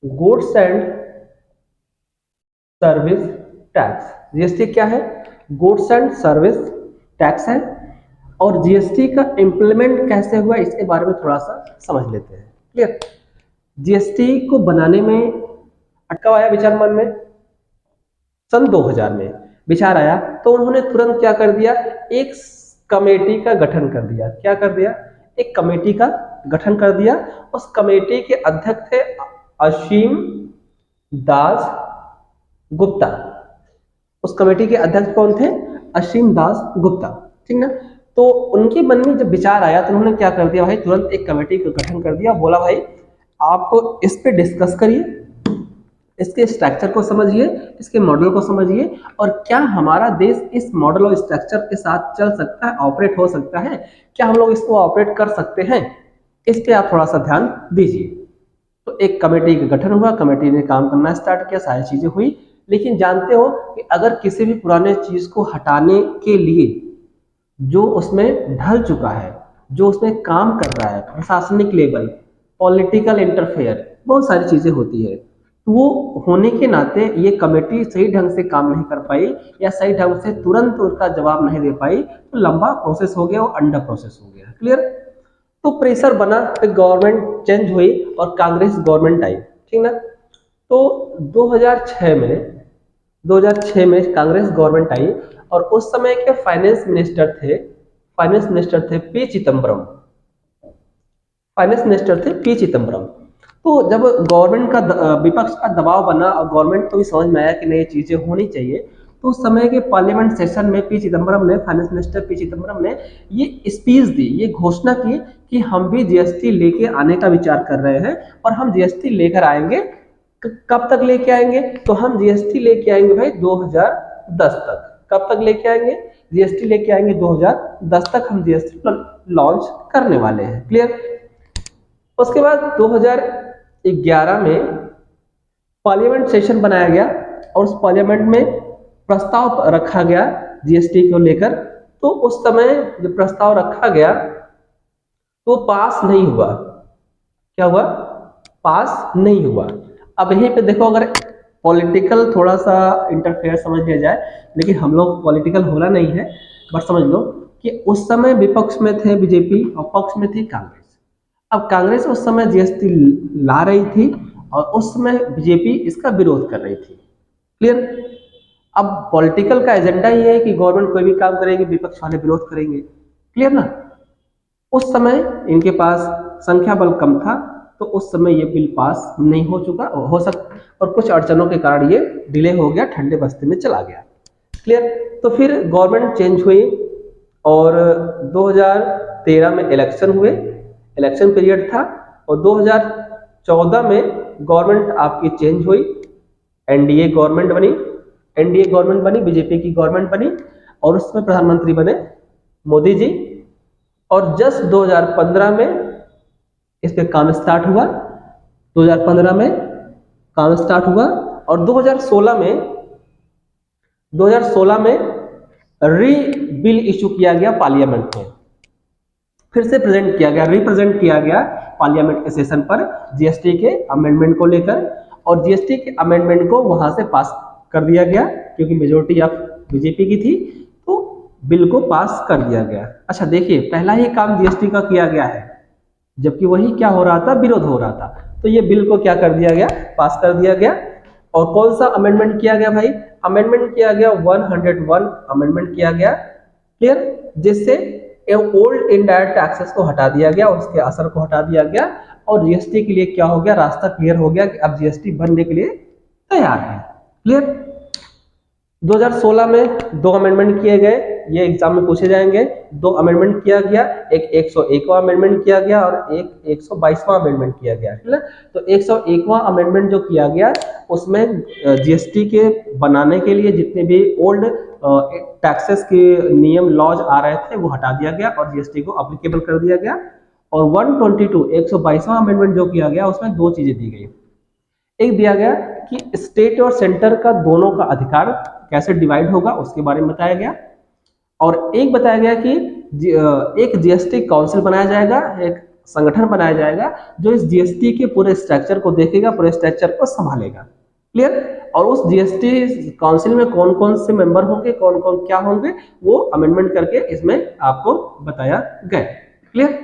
Goods and service tax. GST क्या है? Goods and service tax है। और जीएसटी का इंप्लीमेंट कैसे हुआ इसके बारे में थोड़ा सा समझ लेते हैं। क्लियर? जीएसटी को बनाने में अटका आया विचार मन में सन 2000 में विचार आया, तो उन्होंने तुरंत क्या कर दिया, एक कमेटी का गठन कर दिया। क्या कर दिया? एक कमेटी का गठन कर दिया। उस कमेटी के अध्यक्ष थे असीम दास गुप्ता। उस कमेटी के अध्यक्ष कौन थे? असीम दास गुप्ता। ठीक ना? तो उनके मन में जब विचार आया तो उन्होंने क्या कर दिया भाई, तुरंत एक कमेटी का गठन कर दिया। बोला भाई आप इस पे डिस्कस करिए, इसके स्ट्रक्चर को समझिए, इसके मॉडल को समझिए, और क्या हमारा देश इस मॉडल और स्ट्रक्चर के साथ चल सकता है, ऑपरेट हो सकता है, क्या हम लोग इसको ऑपरेट कर सकते हैं, इस पे आप थोड़ा सा ध्यान दीजिए। तो एक कमेटी का गठन हुआ, कमेटी ने काम करना स्टार्ट किया, सारी चीजें हुई। लेकिन जानते हो कि अगर किसी भी पुराने चीज को हटाने के लिए जो उसमें ढल चुका है, जो उसमें काम कर रहा है, प्रशासनिक लेवल, पॉलिटिकल इंटरफेयर, बहुत सारी चीजें होती है, तो वो होने के नाते ये कमेटी सही ढंग से काम नहीं कर पाई या सही ढंग से तुरंत उसका जवाब नहीं दे पाई, तो लंबा प्रोसेस हो गया, वो अंडर प्रोसेस हो गया। क्लियर? तो प्रेशर बना, फिर गवर्नमेंट चेंज हुई और कांग्रेस गवर्नमेंट आई। ठीक ना? तो 2006 में कांग्रेस गवर्नमेंट आई और उस समय के फाइनेंस मिनिस्टर थे पी चिदम्बरम। फाइनेंस मिनिस्टर थे पी चिदम्बरम। तो जब गवर्नमेंट का विपक्ष का दबाव बना और गवर्नमेंट को भी समझ में आया कि नहीं, चीजें होनी चाहिए, तो उस समय के पार्लियामेंट सेशन में पी चिदम्बरम ने, फाइनेंस मिनिस्टर पी चिदम्बरम ने ये स्पीच दी, ये घोषणा की कि हम भी जीएसटी लेके आने का विचार कर रहे हैं और हम जीएसटी लेकर आएंगे। कब तक लेके आएंगे? तो हम जीएसटी लेके आएंगे भाई 2010 तक। कब तक लेके आएंगे? जीएसटी लेके आएंगे 2010 तक, हम जीएसटी लॉन्च करने वाले हैं। क्लियर? उसके बाद 2011 में पार्लियामेंट सेशन बनाया गया और उस पार्लियामेंट में प्रस्ताव रखा गया जीएसटी को लेकर। तो उस समय जब प्रस्ताव रखा गया तो पास नहीं हुआ। क्या हुआ? पास नहीं हुआ। अब यहीं पे देखो, अगर पॉलिटिकल थोड़ा सा इंटरफेयर समझ लिया जाए, लेकिन हम लोग पॉलिटिकल होना नहीं है, बट समझ लो कि उस समय विपक्ष में थे बीजेपी और पक्ष में थी कांग्रेस। अब कांग्रेस उस समय जीएसटी ला रही थी और उस समय बीजेपी इसका विरोध कर रही थी। क्लियर? अब पॉलिटिकल का एजेंडा ये है कि गवर्नमेंट कोई भी काम करेगी, विपक्ष वाले विरोध करेंगे। क्लियर ना? उस समय इनके पास संख्या बल कम था, तो उस समय ये बिल पास नहीं हो सकता और कुछ अड़चनों के कारण ये डिले हो गया, ठंडे बस्ते में चला गया। क्लियर? तो फिर गवर्नमेंट चेंज हुई और 2013 में इलेक्शन हुए, इलेक्शन पीरियड था, और 2014 में गवर्नमेंट आपकी चेंज हुई, एनडीए गवर्नमेंट बनी, बीजेपी की गवर्नमेंट बनी और उसमें प्रधानमंत्री बने मोदी जी। और जस्ट 2015 में इस पे काम स्टार्ट हुआ, 2015 में काम स्टार्ट हुआ और 2016 में री बिल इशू किया गया पार्लियामेंट में, फिर से प्रेजेंट किया गया, रिप्रेजेंट किया गया पार्लियामेंट के सेशन पर जीएसटी के अमेंडमेंट को लेकर, और जीएसटी के अमेंडमेंट को वहां से पास कर दिया गया क्योंकि मेजोरिटी ऑफ बीजेपी की थी, तो बिल को पास कर दिया गया। अच्छा देखिए, पहला ही काम जीएसटी का किया गया है, जबकि वही क्या हो रहा था, विरोध हो रहा था। तो ये बिल को क्या कर दिया गया, पास कर दिया गया। और कौन सा अमेंडमेंट किया गया भाई? अमेंडमेंट किया गया 101 अमेंडमेंट किया गया। क्लियर? जिससे ओल्ड इनडायरेक्ट टैक्सेस को हटा दिया गया, उसके असर को हटा दिया गया और जीएसटी के लिए क्या हो गया, रास्ता क्लियर हो गया कि अब जीएसटी बनने के लिए तैयार है। क्लियर? 2016 में 2 अमेंडमेंट किए गए, ये एग्जाम में पूछे जाएंगे। 2 अमेंडमेंट किया गया, एक 101वां अमेंडमेंट किया गया और एक 122वां अमेंडमेंट किया गया। ठीक है? तो 101वां अमेंडमेंट जो किया गया उसमें जीएसटी के बनाने के लिए जितने भी ओल्ड टैक्सेस के नियम लॉज आ रहे थे वो हटा दिया गया और जीएसटी को अप्लीकेबल कर दिया गया। और 122वां अमेंडमेंट जो किया गया उसमें 2 चीजें दी गई। एक दिया गया कि स्टेट और सेंटर का दोनों का अधिकार कैसे डिवाइड होगा, उसके बारे में बताया गया। और एक बताया गया कि एक जीएसटी काउंसिल बनाया जाएगा, एक संगठन बनाया जाएगा जो इस जीएसटी के पूरे स्ट्रक्चर को देखेगा, पूरे स्ट्रक्चर को संभालेगा। क्लियर। और उस जीएसटी काउंसिल में कौन कौन से मेंबर होंगे, कौन कौन क्या होंगे, वो अमेंडमेंट करके इसमें आपको बताया गया। क्लियर।